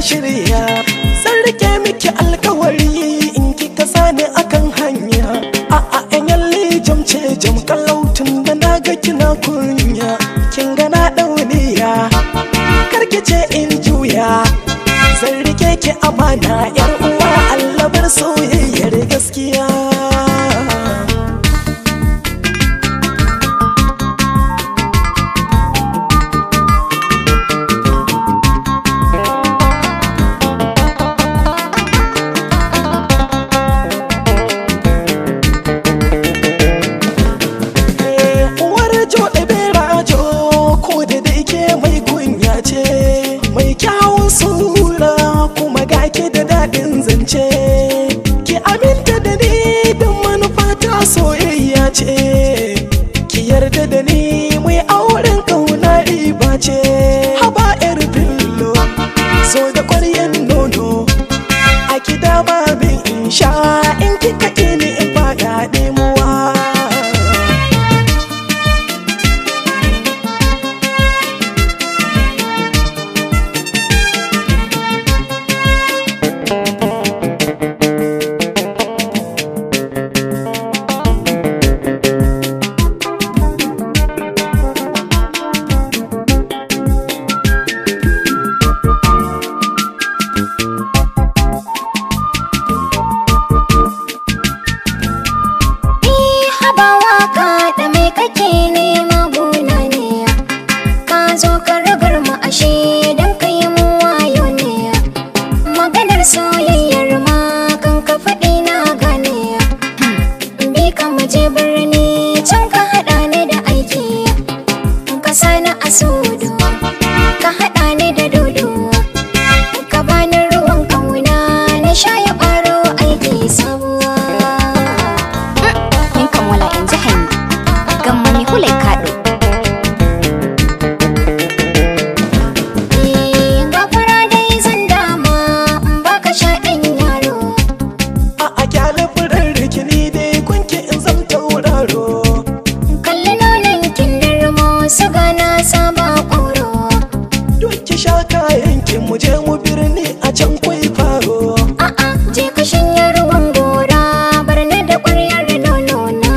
shirya, zan rike miki alkawari in kika sani akan hanya. A'a yan yalle jamce jam kalautun da na ga kina kunya, kin ga na dauniya karkice in juya, zan rike ki amana yar uwa Allah bar soyayyar gaskiya. Mai kyawun sura kuma gake da daɗin zance, ki aminta da ni don manufa ta soyayya ce, ki yarda da ni mai auren kauna riba ce. Haba yar fillo so da ƙwaryan nono a ki dama min in sha, in kika ni in faɗa ɗemuwa. Soyayyar ma kan ka faɗi na gane, bi ka muje birni can ka haɗa ni da aiki, ka sani a sudu ka haɗa ni da dodo, ka bani ruwan kauna na sha ya ɓaro aiki sabuwa. In kammala in ji hanyi gamma ni hulai kaɗo. Mu je mu birni a can kwai faro. A'a je ka shanya ruwan gora bar ni da ƙwaryar nono na.